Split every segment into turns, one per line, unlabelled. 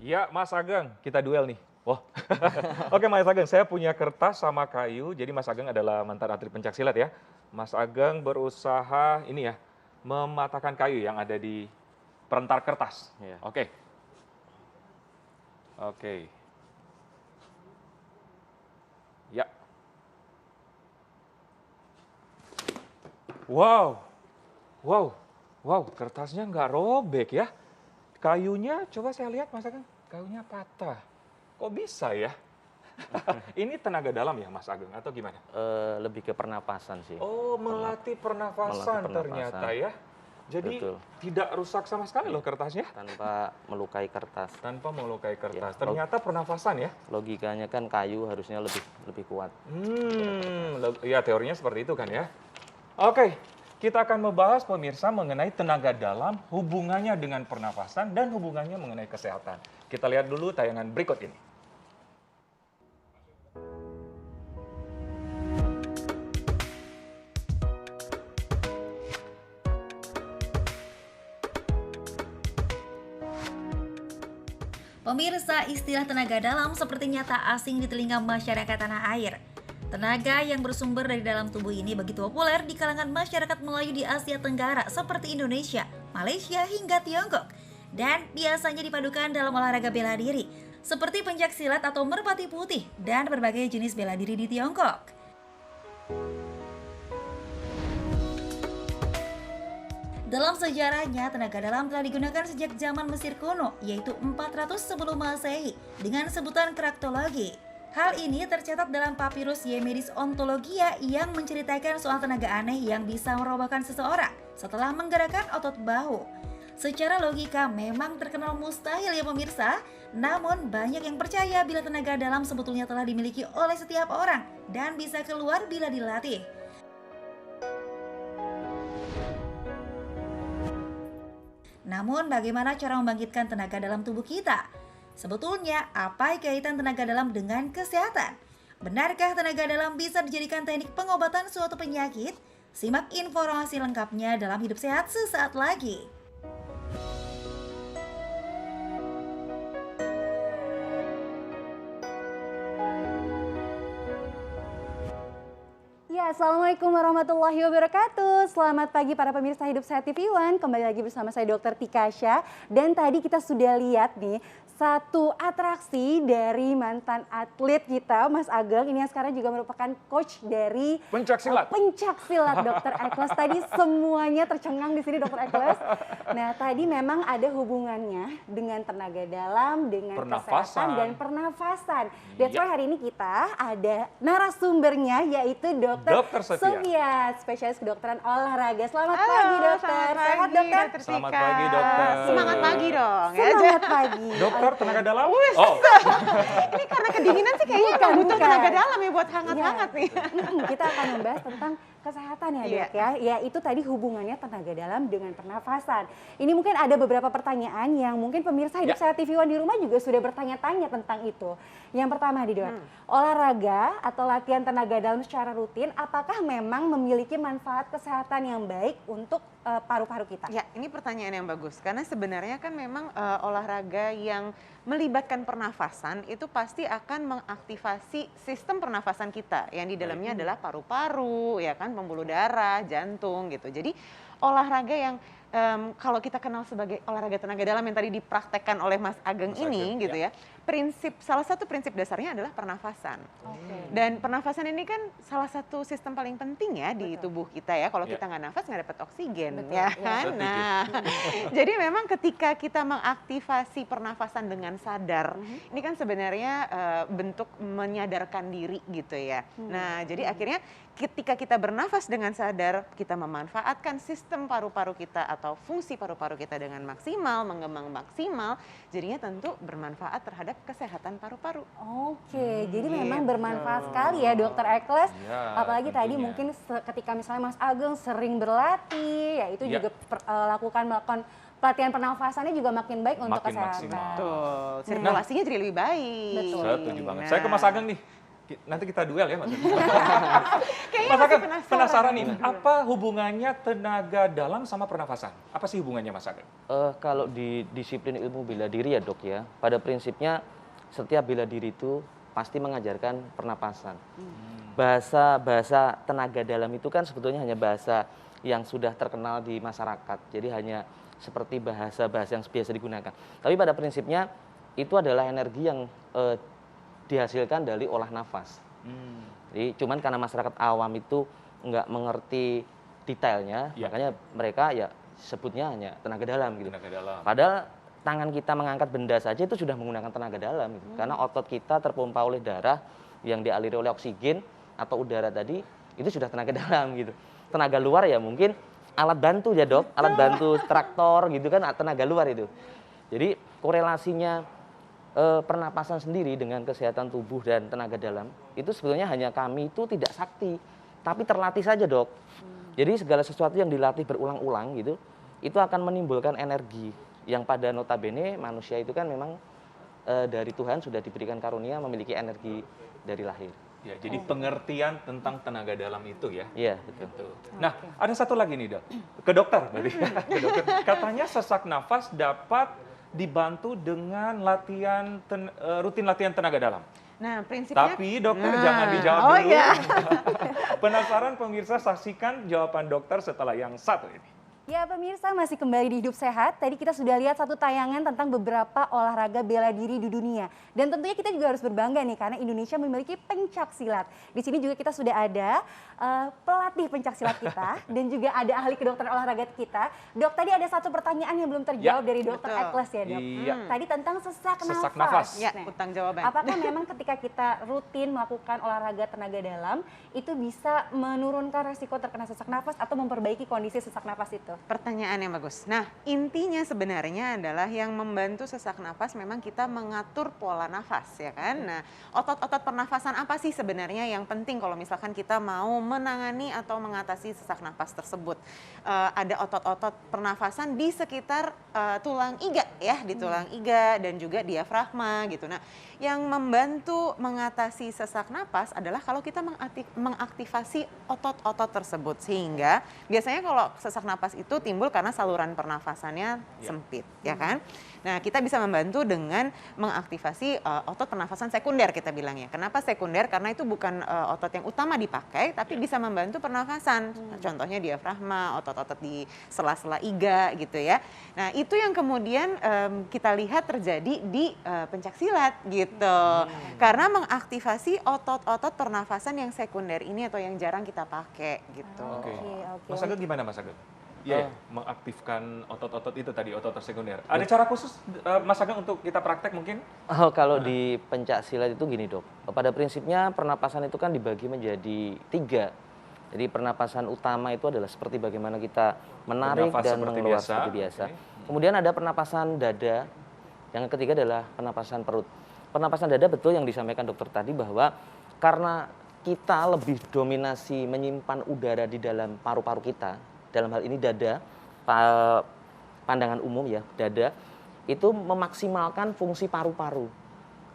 Ya, Mas Ageng, kita duel nih. Wah, oke Mas Ageng, saya punya kertas sama kayu. Jadi Mas Ageng adalah mantan atlet pencaksilat ya. Mas Ageng berusaha ini ya, mematahkan kayu yang ada di perentar kertas.
Iya.
Oke. Oke. Ya. Wow. Wow. Wow, kertasnya nggak robek ya. Kayunya, coba saya lihat Mas Ageng, kayunya patah. Kok bisa ya? Ini tenaga dalam ya Mas Ageng atau gimana?
Lebih ke pernapasan sih.
Oh, melatih pernafasan
Melatih
ternyata
pernapasan.
ya. Jadi
Betul.
tidak rusak sama sekali loh kertasnya.
Tanpa melukai kertas.
Tanpa melukai kertas.
Ya,
Ternyata pernafasan ya.
Logikanya kan kayu harusnya lebih kuat.
Ya teorinya seperti itu kan ya. Oke, kita akan membahas pemirsa mengenai tenaga dalam, hubungannya dengan pernafasan dan hubungannya mengenai kesehatan. Kita lihat dulu tayangan berikut ini.
Pemirsa, istilah tenaga dalam sepertinya tak asing di telinga masyarakat tanah air. Tenaga yang bersumber dari dalam tubuh ini begitu populer di kalangan masyarakat Melayu di Asia Tenggara seperti Indonesia, Malaysia hingga Tiongkok. Dan biasanya dipadukan dalam olahraga bela diri, seperti pencaksilat atau merpati putih dan berbagai jenis bela diri di Tiongkok. Dalam sejarahnya, tenaga dalam telah digunakan sejak zaman Mesir kuno, yaitu 400 sebelum Masehi, dengan sebutan kraktologi. Hal ini tercatat dalam papirus Yemedis Ontologia yang menceritakan soal tenaga aneh yang bisa merobohkan seseorang setelah menggerakkan otot bahu. Secara logika memang terkenal mustahil ya pemirsa, namun banyak yang percaya bila tenaga dalam sebetulnya telah dimiliki oleh setiap orang dan bisa keluar bila dilatih. Namun bagaimana cara membangkitkan tenaga dalam tubuh kita? Sebetulnya apa kaitan tenaga dalam dengan kesehatan? Benarkah tenaga dalam bisa dijadikan teknik pengobatan suatu penyakit? Simak informasi lengkapnya dalam Hidup Sehat sesaat lagi.
Ya, Assalamualaikum warahmatullahi wabarakatuh. Selamat pagi para pemirsa Hidup Sehat TV One. Kembali lagi bersama saya Dr. Tikasha. Dan tadi kita sudah lihat nih satu atraksi dari mantan atlet kita, Mas Ageng. Ini yang sekarang juga merupakan coach dari
Pencaksilat.
Pencaksilat Dr. Ekles. Tadi semuanya tercengang di sini Dr. Ekles. Nah, tadi memang ada hubungannya dengan tenaga dalam, dengan kesehatan dan pernafasan. That's why hari ini kita ada narasumbernya yaitu Dr. Sufiat, spesialis kedokteran olahraga. Selamat pagi dokter. Sehat dokter?
Selamat pagi dokter.
Semangat pagi dong.
Semangat pagi.
Dokter tenaga dalam?
Oh. Ini karena kedinginan sih kayaknya emang butuh tenaga dalam ya buat hangat-hangat nih.
Kita akan membahas tentang kesehatan ya dok ya. Ya itu tadi hubungannya tenaga dalam dengan pernafasan. Ini mungkin ada beberapa pertanyaan yang mungkin pemirsa Hidup Sehat TV One di rumah juga sudah bertanya-tanya tentang itu. Yang pertama nih dok, olahraga atau latihan tenaga dalam secara rutin apakah memang memiliki manfaat kesehatan yang baik untuk paru-paru kita?
Ya, ini pertanyaan yang bagus karena sebenarnya kan memang olahraga yang melibatkan pernafasan itu pasti akan mengaktifasi sistem pernafasan kita yang di dalamnya adalah paru-paru, ya kan, pembuluh darah, jantung gitu. Jadi olahraga yang kalau kita kenal sebagai olahraga tenaga dalam yang tadi dipraktekkan oleh Mas Ageng ini gitu ya, salah satu prinsip dasarnya adalah pernafasan. Dan pernafasan ini kan salah satu sistem paling penting ya di tubuh kita ya. Kalau kita nggak nafas nggak dapat oksigen, ya kan? Nah, jadi memang ketika kita mengaktifasi pernafasan dengan sadar, ini kan sebenarnya bentuk menyadarkan diri gitu ya. Nah, jadi akhirnya ketika kita bernafas dengan sadar, kita memanfaatkan sistem paru-paru kita atau fungsi paru-paru kita dengan maksimal, mengembang maksimal, jadinya tentu bermanfaat terhadap kesehatan paru-paru.
Oke, jadi memang bermanfaat sekali ya Dokter Ekles.
Ya,
Apalagi tadi
tentunya.
mungkin ketika misalnya Mas Ageng sering berlatih, ya itu juga melakukan pelatihan pernafasannya juga makin baik untuk
Makin
kesehatan.
maksimal.
Tuh, sirkulasinya jadi lebih baik.
Betul.
Setuju banget. Saya ke Mas Ageng nih. Nanti kita duel ya Mas.
Kayaknya
Mas
masih
Ageng, penasaran nih, apa hubungannya tenaga dalam sama pernafasan? Apa sih hubungannya Mas Ageng?
Kalau di disiplin ilmu bela diri ya dok ya, pada prinsipnya setiap bela diri itu pasti mengajarkan pernapasan. Bahasa tenaga dalam itu kan sebetulnya hanya bahasa yang sudah terkenal di masyarakat. Jadi hanya seperti bahasa-bahasa yang biasa digunakan. Tapi pada prinsipnya itu adalah energi yang dihasilkan dari olah nafas. Jadi cuman karena masyarakat awam itu nggak mengerti detailnya,
Ya.
makanya mereka ya sebutnya hanya tenaga dalam gitu.
Tenaga dalam.
Padahal tangan kita mengangkat benda saja itu sudah menggunakan tenaga dalam gitu. Karena otot kita terpompa oleh darah yang dialiri oleh oksigen atau udara tadi itu sudah tenaga dalam gitu. Tenaga luar ya mungkin alat bantu ya dok, alat bantu traktor gitu kan tenaga luar itu. Jadi korelasinya pernapasan sendiri dengan kesehatan tubuh dan tenaga dalam itu sebetulnya hanya kami itu tidak sakti, tapi terlatih saja dok. Jadi segala sesuatu yang dilatih berulang-ulang gitu, itu akan menimbulkan energi yang pada notabene manusia itu kan memang dari Tuhan sudah diberikan karunia memiliki energi dari lahir.
Ya, jadi pengertian tentang tenaga dalam itu ya.
Iya betul.
Gitu. Nah, ada satu lagi nih, Dok. Ke dokter berarti. Ke dokter. Katanya sesak nafas dapat dibantu dengan rutin latihan tenaga dalam.
Nah, prinsipnya
Tapi dokter jangan dijawab
oh
dulu.
iya.
Penasaran pemirsa, saksikan jawaban dokter setelah yang satu ini.
Ya pemirsa, masih kembali di Hidup Sehat. Tadi kita sudah lihat satu tayangan tentang beberapa olahraga bela diri di dunia. Dan tentunya kita juga harus berbangga nih karena Indonesia memiliki pencak silat. Di sini juga kita sudah ada pelatih pencak silat kita dan juga ada ahli kedokteran olahraga kita. Dok, tadi ada satu pertanyaan yang belum terjawab dari Dokter
betul.
Ekles ya dok.
Iya.
Tadi tentang sesak
Sesak
nafas.
nafas.
Ya,
Nah,
utang jawaban.
apakah memang ketika kita rutin melakukan olahraga tenaga dalam itu bisa menurunkan resiko terkena sesak nafas atau memperbaiki kondisi sesak nafas itu?
Pertanyaan yang bagus. Nah, intinya sebenarnya adalah yang membantu sesak nafas memang kita mengatur pola nafas, ya kan? Nah, otot-otot pernafasan apa sih sebenarnya yang penting kalau misalkan kita mau menangani atau mengatasi sesak nafas tersebut? Ada otot-otot pernafasan di sekitar tulang iga, ya, di tulang iga dan juga diafragma gitu. Nah, yang membantu mengatasi sesak nafas adalah kalau kita mengaktifasi otot-otot tersebut sehingga biasanya kalau sesak nafas itu timbul karena saluran pernafasannya sempit, ya kan? Nah, kita bisa membantu dengan mengaktifasi otot pernafasan sekunder kita bilangnya. Kenapa sekunder? Karena itu bukan otot yang utama dipakai, tapi bisa membantu pernafasan. Contohnya diafragma, otot-otot di sela-sela iga gitu ya. Nah, itu yang kemudian kita lihat terjadi di pencaksilat gitu. Karena mengaktifasi otot-otot pernafasan yang sekunder ini atau yang jarang kita pakai gitu.
Oke.
Oke.
Mas Ageng gimana Mas Ageng? Iya, mengaktifkan otot-otot itu tadi, otot sekunder. Ada cara khusus Mas Ageng untuk kita praktek mungkin?
Oh, kalau di pencak silat itu gini dok, pada prinsipnya pernapasan itu kan dibagi menjadi 3. Jadi pernapasan utama itu adalah seperti bagaimana kita menarik
Bernafas
dan
seperti
mengeluarkan
biasa.
seperti biasa.
Oke.
Kemudian ada pernapasan dada, yang ketiga adalah pernapasan perut. Pernapasan dada betul yang disampaikan dokter tadi bahwa karena kita lebih dominasi menyimpan udara di dalam paru-paru kita, dalam hal ini dada, pandangan umum ya, dada, itu memaksimalkan fungsi paru-paru.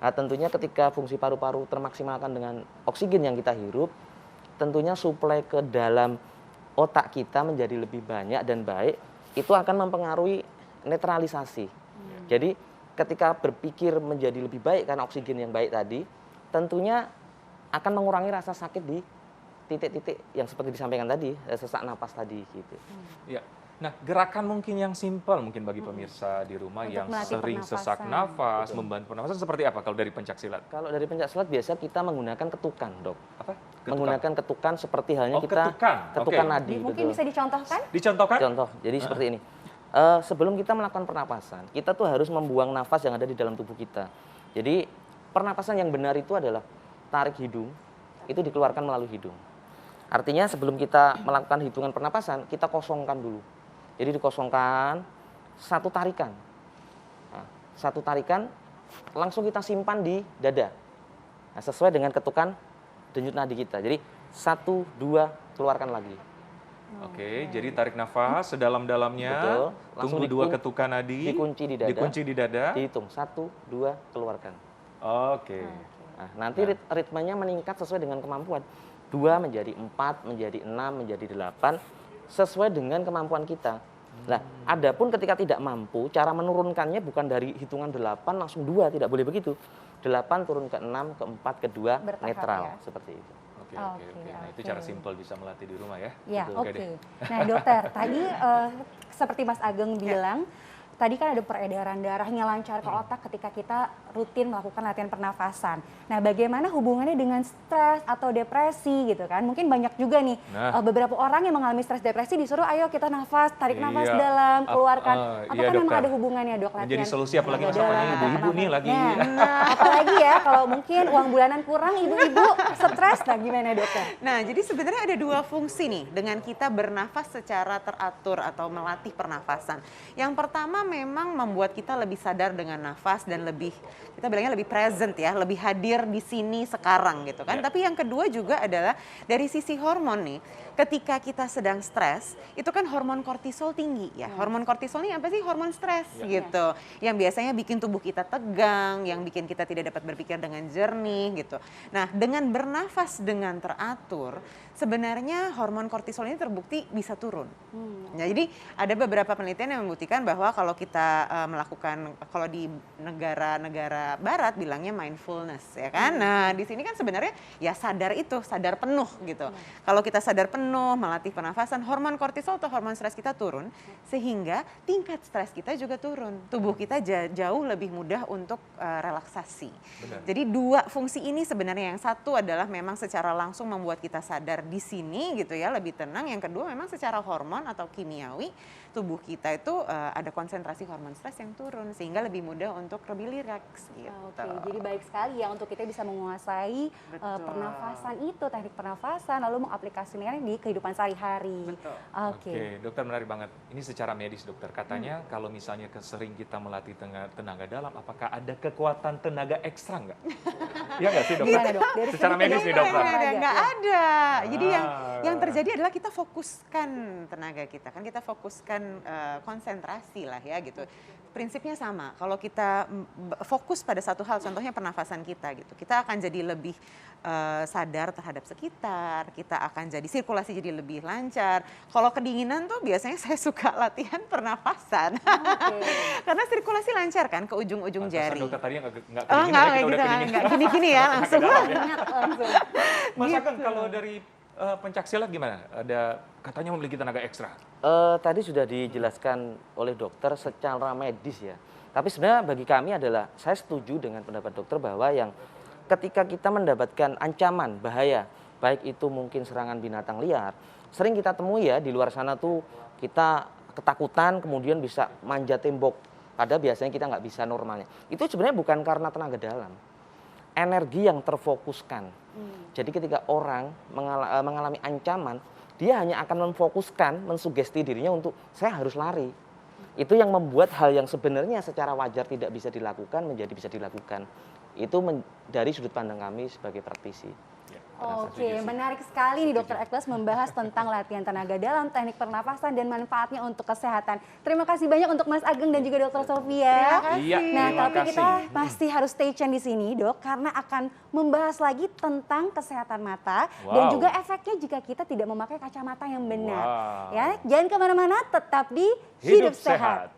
Nah, tentunya ketika fungsi paru-paru termaksimalkan dengan oksigen yang kita hirup, tentunya suplai ke dalam otak kita menjadi lebih banyak dan baik, itu akan mempengaruhi netralisasi. Jadi ketika berpikir menjadi lebih baik karena oksigen yang baik tadi, tentunya akan mengurangi rasa sakit di titik-titik yang seperti disampaikan tadi, sesak napas tadi gitu.
Ya. Nah, gerakan mungkin yang simpel mungkin bagi pemirsa di rumah
Untuk
yang
melatih
sering
pernafasan.
sesak nafas,
Betul.
membantu pernafasan seperti apa kalau dari pencak silat?
Kalau dari pencak silat biasa kita menggunakan ketukan, dok.
Apa?
Menggunakan ketukan seperti halnya
Oh,
kita
ketukan. Oke.
nadi.
Mungkin
betul.
bisa dicontohkan?
Dicontohkan?
Contoh, jadi seperti ini. Sebelum kita melakukan pernapasan, kita tuh harus membuang nafas yang ada di dalam tubuh kita. Jadi pernapasan yang benar itu adalah tarik hidung, itu dikeluarkan melalui hidung. Artinya sebelum kita melakukan hitungan pernapasan, kita kosongkan dulu. Jadi dikosongkan, satu tarikan. Nah, satu tarikan langsung kita simpan di dada. Nah, sesuai dengan ketukan denyut nadi kita. Jadi 1, 2, keluarkan lagi.
Oke, jadi tarik nafas sedalam-dalamnya,
Betul. Langsung
tunggu 2 ketukan nadi,
dikunci di dada.
dikunci di dada.
Dihitung 1, 2, keluarkan.
Oke.
Nah, nanti ritmenya meningkat sesuai dengan kemampuan. 2 menjadi 4, menjadi 6, menjadi 8, sesuai dengan kemampuan kita. Nah, adapun ketika tidak mampu, cara menurunkannya bukan dari hitungan 8 langsung 2, tidak boleh begitu. 8 turun ke 6, ke 4, ke 2,
Bertahap
netral,
ya.
seperti itu.
Oke, oke,
Oke,
oke. Nah, itu
oke.
cara simpel bisa melatih di rumah ya.
Ya,
Betul,
oke.
deh.
Nah, dokter, tadi seperti Mas Ageng bilang, tadi kan ada peredaran darahnya lancar ke otak ketika kita rutin melakukan latihan pernafasan. Nah, bagaimana hubungannya dengan stres atau depresi gitu kan? Mungkin banyak juga nih beberapa orang yang mengalami stres depresi disuruh ayo kita nafas, tarik nafas
Iya.
dalam, keluarkan.
Iya,
Apakah memang
dokter.
ada hubungannya, Dok?
Menjadi
latihan
solusi apalagi
tenaga
masa
dalam
pandemi,
atau
ibu-ibu nih
pernafasan?
lagi.
Nah, apalagi ya kalau mungkin uang bulanan kurang, ibu-ibu stres, nah gimana, dokter?
Nah, jadi sebenarnya ada 2 fungsi nih dengan kita bernafas secara teratur atau melatih pernafasan. Yang pertama memang membuat kita lebih sadar dengan nafas dan lebih, kita bilangnya lebih present ya, lebih hadir di sini sekarang gitu kan.
Ya.
Tapi yang kedua juga adalah dari sisi hormon nih, ketika kita sedang stres, itu kan hormon kortisol tinggi ya. Hormon kortisol ini apa sih? Hormon stres gitu. Yang biasanya bikin tubuh kita tegang, yang bikin kita tidak dapat berpikir dengan jernih gitu. Nah, dengan bernafas dengan teratur, sebenarnya hormon kortisol ini terbukti bisa turun. Ya, jadi ada beberapa penelitian yang membuktikan bahwa kalau kita melakukan, kalau di negara-negara barat bilangnya mindfulness ya kan. Nah, di sini kan sebenarnya ya sadar itu, sadar penuh gitu. Kalau kita sadar penuh melatih pernafasan, hormon kortisol atau hormon stres kita turun sehingga tingkat stres kita juga turun. Tubuh kita jauh lebih mudah untuk relaksasi.
Benar.
Jadi 2 fungsi ini sebenarnya, yang satu adalah memang secara langsung membuat kita sadar di sini gitu ya, lebih tenang. Yang kedua memang secara hormon atau kimiawi tubuh kita itu ada konsentrasi hormon stres yang turun sehingga lebih mudah untuk lebih rileks gitu.
Oke, jadi baik sekali ya untuk kita bisa menguasai
Betul.
pernafasan itu, teknik pernafasan, lalu mengaplikasikannya di kehidupan sehari-hari.
Betul.
Oke.
Oke, dokter menarik banget. Ini secara medis dokter, katanya kalau misalnya sering kita melatih tenaga dalam, apakah ada kekuatan tenaga ekstra nggak? Iya nggak sih dokter?
Gimana, Dok? Dari
Secara
segi
medis nih dokter.
olahraga.
Nggak ada. Jadi yang
Ah.
terjadi adalah kita fokuskan tenaga kita, kan kita fokuskan konsentrasi lah ya gitu. Prinsipnya sama. Kalau kita fokus pada satu hal, contohnya pernafasan kita gitu, kita akan jadi lebih sadar terhadap sekitar, kita akan jadi sirkulasi jadi lebih lancar. Kalau kedinginan tuh biasanya saya suka latihan pernafasan. Karena sirkulasi lancar kan ke ujung-ujung
Pantesan
jari.
dokter tadi nggak
Oh,
kedinginan,
enggak,
kita udah
gitu,
kedinginan.
enggak gini-gini ya langsung.
Ingat langsung.
Mas Ageng, kalau dari pencak silat gimana? Ada katanya memiliki tenaga ekstra.
Tadi sudah dijelaskan oleh dokter secara medis ya. Tapi sebenarnya bagi kami adalah, saya setuju dengan pendapat dokter bahwa yang ketika kita mendapatkan ancaman, bahaya, baik itu mungkin serangan binatang liar, sering kita temui ya di luar sana tuh kita ketakutan kemudian bisa manjat tembok. Padahal biasanya kita nggak bisa normalnya. Itu sebenarnya bukan karena tenaga dalam. Energi yang terfokuskan. Jadi ketika orang mengalami ancaman, dia hanya akan memfokuskan, mensugesti dirinya untuk saya harus lari. Itu yang membuat hal yang sebenarnya secara wajar tidak bisa dilakukan menjadi bisa dilakukan. Itu dari sudut pandang kami sebagai praktisi.
Oke, menarik sekali nih Dokter Ekles membahas tentang latihan tenaga dalam, teknik pernafasan dan manfaatnya untuk kesehatan. Terima kasih banyak untuk Mas Ageng dan juga Dokter Sofia.
Iya,
Nah,
terima
tapi kita
kasih.
pasti harus stay tune di sini, Dok, karena akan membahas lagi tentang kesehatan mata dan
Wow.
juga efeknya jika kita tidak memakai kacamata yang benar.
Wow.
Ya, jangan kemana-mana, tetap di
Hidup
Hidup Sehat.
sehat.